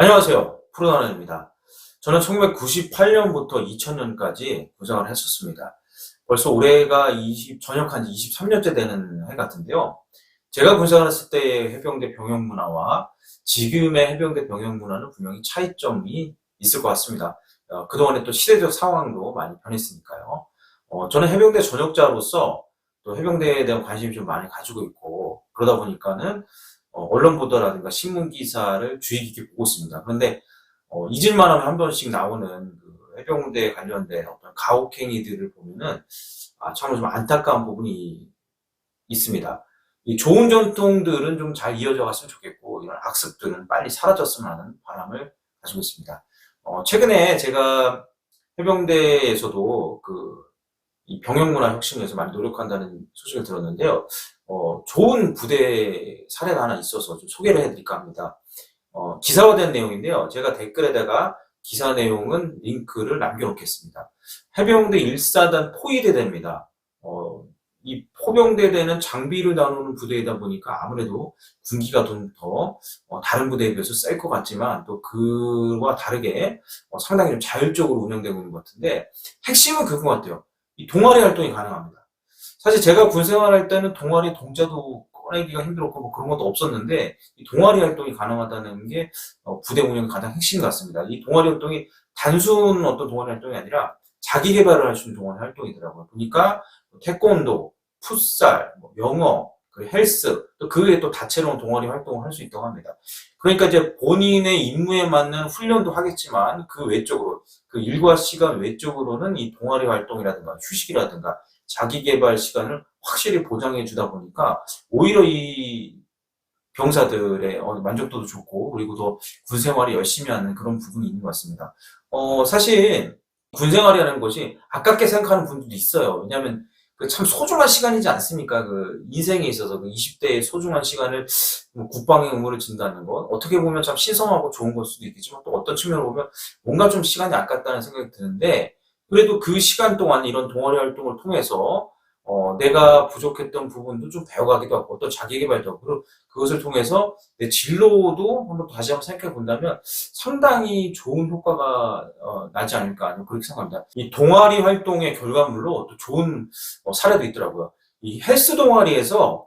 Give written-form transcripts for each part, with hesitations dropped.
안녕하세요. 푸른하늘입니다. 저는 1998년부터 2000년까지 군생활을 했었습니다. 벌써 올해가 전역한 지 23년째 되는 해 같은데요. 제가 군생활 했을 때의 해병대 병영 문화와 지금의 해병대 병영 문화는 분명히 차이점이 있을 것 같습니다. 그동안에 또 시대적 상황도 많이 변했으니까요. 저는 해병대 전역자로서 또 해병대에 대한 관심이 좀 많이 가지고 있고, 그러다 보니까는 언론 보도라든가 신문 기사를 주의 깊게 보고 있습니다. 그런데 잊을만 하면 한 번씩 나오는 그 해병대 관련된 어떤 가혹행위들을 보면은 참으로 좀 안타까운 부분이 있습니다. 이 좋은 전통들은 좀 잘 이어져 갔으면 좋겠고, 이런 악습들은 빨리 사라졌으면 하는 바람을 가지고 있습니다. 최근에 제가 해병대에서도 이 병영문화 혁신을 위해서 많이 노력한다는 소식을 들었는데요. 좋은 부대 사례가 하나 있어서 좀 소개를 해드릴까 합니다. 기사화된 내용인데요. 제가 댓글에다가 기사 내용은 링크를 남겨놓겠습니다. 해병대 1사단 포위대대입니다. 이 포병대대는 장비를 나누는 부대이다 보니까 아무래도 군기가 좀 더 다른 부대에 비해서 셀 것 같지만, 또 그와 다르게 상당히 좀 자율적으로 운영되고 있는 것 같은데, 핵심은 그거 같아요. 이 동아리 활동이 가능합니다. 사실 제가 군 생활할 때는 동아리 동자도 꺼내기가 힘들었고 뭐 그런 것도 없었는데, 이 동아리 활동이 가능하다는 게 부대 운영의 가장 핵심 같습니다. 이 동아리 활동이 단순 어떤 동아리 활동이 아니라 자기 개발을 할 수 있는 동아리 활동이더라고요. 보니까 태권도, 풋살, 영어, 헬스, 또 그 외에 또 다채로운 동아리 활동을 할 수 있다고 합니다. 그러니까 이제 본인의 임무에 맞는 훈련도 하겠지만, 그 외적으로, 그 일과 시간 외적으로는 이 동아리 활동이라든가 휴식이라든가 자기 개발 시간을 확실히 보장해 주다 보니까 오히려 이 병사들의 만족도도 좋고, 그리고 더 군 생활이 열심히 하는 그런 부분이 있는 것 같습니다. 사실 군 생활이라는 것이 아깝게 생각하는 분들도 있어요. 왜냐하면 참 소중한 시간이지 않습니까? 그 인생에 있어서 그 20대의 소중한 시간을 국방의 의무를 진다는 것, 어떻게 보면 참 신성하고 좋은 걸 수도 있겠지만, 또 어떤 측면으로 보면 뭔가 좀 시간이 아깝다는 생각이 드는데, 그래도 그 시간 동안 이런 동아리 활동을 통해서 내가 부족했던 부분도 좀 배워가기도 하고, 어떤 자기개발도 하고, 그것을 통해서 내 진로도 다시 한번 생각해 본다면 상당히 좋은 효과가 나지 않을까, 그렇게 생각합니다. 이 동아리 활동의 결과물로 또 좋은 사례도 있더라고요. 이 헬스 동아리에서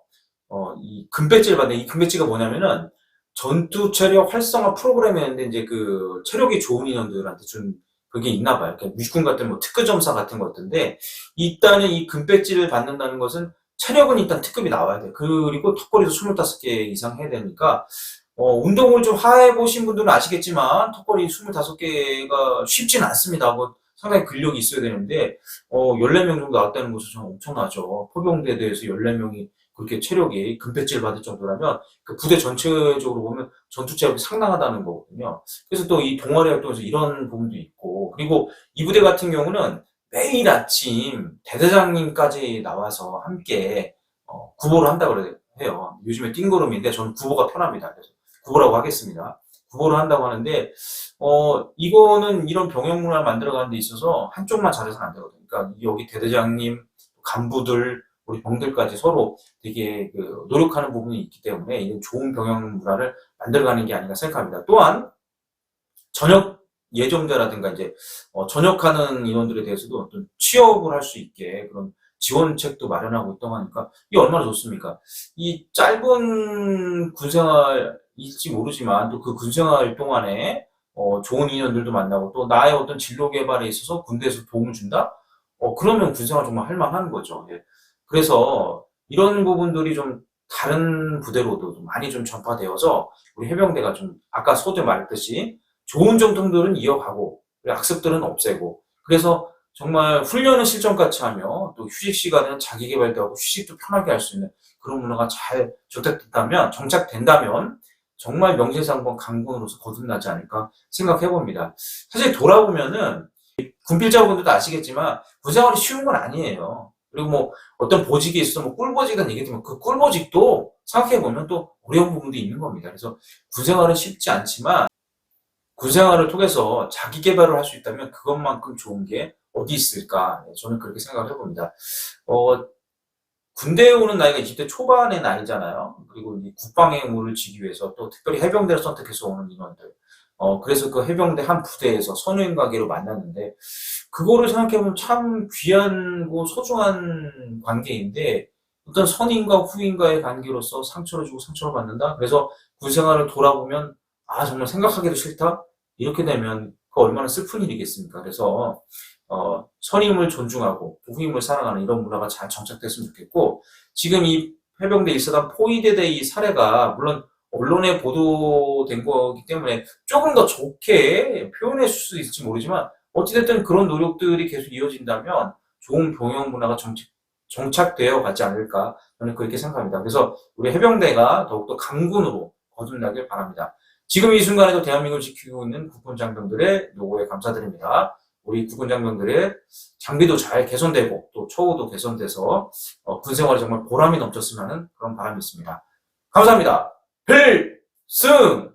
이 금배지를 받는, 이 금배지가 뭐냐면은 전투 체력 활성화 프로그램이었는데, 이제 그 체력이 좋은 인원들한테 준 그게 있나 봐요. 그러니까 육군 같은 뭐 특급 점사 같은 것들인데, 일단은 이 금배지를 받는다는 것은 체력은 일단 특급이 나와야 돼요. 그리고 턱걸이도 25개 이상 해야 되니까, 운동을 좀 해보신 분들은 아시겠지만, 턱걸이 25개가 쉽진 않습니다. 뭐, 상당히 근력이 있어야 되는데, 14명 정도 나왔다는 것은 참 엄청나죠. 포병대대에서 14명이 그렇게 체력이 금배지를 받을 정도라면, 그 부대 전체적으로 보면 전투 체력이 상당하다는 거거든요. 그래서 또 이 동아리 활동에서 이런 부분도 있고, 그리고 이 부대 같은 경우는 매일 아침 대대장님까지 나와서 함께 구보를 한다고 해요. 요즘에 띵고름인데 저는 구보가 편합니다. 그래서 구보라고 하겠습니다. 구보를 한다고 하는데, 이거는 이런 병영 문화를 만들어가는 데 있어서 한쪽만 잘해서는 안 되거든요. 그러니까 여기 대대장님, 간부들, 우리 병들까지 서로 되게 노력하는 부분이 있기 때문에 이런 좋은 병영 문화를 만들어가는 게 아닌가 생각합니다. 또한 전역 예정자라든가 이제 전역하는 인원들에 대해서도 어떤 취업을 할 수 있게 그런 지원책도 마련하고 있다고 하니까 이게 얼마나 좋습니까? 이 짧은 군생활일지 모르지만 또 그 군생활 동안에 좋은 인연들도 만나고, 또 나의 어떤 진로 개발에 있어서 군대에서 도움을 준다? 그러면 군생활 정말 할 만한 거죠. 예. 그래서 이런 부분들이 좀 다른 부대로도 좀 많이 좀 전파되어서 우리 해병대가 좀 아까 소재 말했듯이 좋은 전통들은 이어가고 악습들은 없애고, 그래서 정말 훈련은 실전같이 하며 또 휴식 시간에는 자기 개발도 하고 휴식도 편하게 할 수 있는 그런 문화가 잘 정착된다면 정말 명실상부한 강군으로서 거듭나지 않을까 생각해 봅니다. 사실 돌아보면은 군필자분들도 아시겠지만 군생활이 쉬운 건 아니에요. 그리고 뭐 어떤 보직에 있어서 뭐 꿀보직은 얘기했지만 그 꿀보직도 생각해 보면 또 어려운 부분도 있는 겁니다. 그래서 군생활은 쉽지 않지만 군 생활을 통해서 자기 개발을 할 수 있다면 그것만큼 좋은 게 어디 있을까? 저는 그렇게 생각을 해봅니다. 어, 군대에 오는 나이가 20대 초반의 나이잖아요. 그리고 이 국방의 의무를 지기 위해서 또 특별히 해병대를 선택해서 오는 인원들. 그래서 그 해병대 한 부대에서 선후임 관계로 만났는데, 그거를 생각해보면 참 귀하고 소중한 관계인데, 어떤 선임과 후임과의 관계로서 상처를 주고 상처를 받는다? 그래서 군 생활을 돌아보면, 아, 정말 생각하기도 싫다? 이렇게 되면 그 얼마나 슬픈 일이겠습니까? 그래서, 선임을 존중하고 후임을 사랑하는 이런 문화가 잘 정착됐으면 좋겠고, 지금 이 해병대 1사단 포위대대 이 사례가, 물론 언론에 보도된 거기 때문에 조금 더 좋게 표현할 수 있을지 모르지만, 어찌됐든 그런 노력들이 계속 이어진다면 좋은 병영 문화가 정착되어 가지 않을까, 저는 그렇게 생각합니다. 그래서 우리 해병대가 더욱더 강군으로 거듭나길 바랍니다. 지금 이 순간에도 대한민국을 지키고 있는 국군 장병들의 노고에 감사드립니다. 우리 국군 장병들의 장비도 잘 개선되고 또 처우도 개선돼서 군 생활이 정말 보람이 넘쳤으면 하는 그런 바람이 있습니다. 감사합니다. 필승!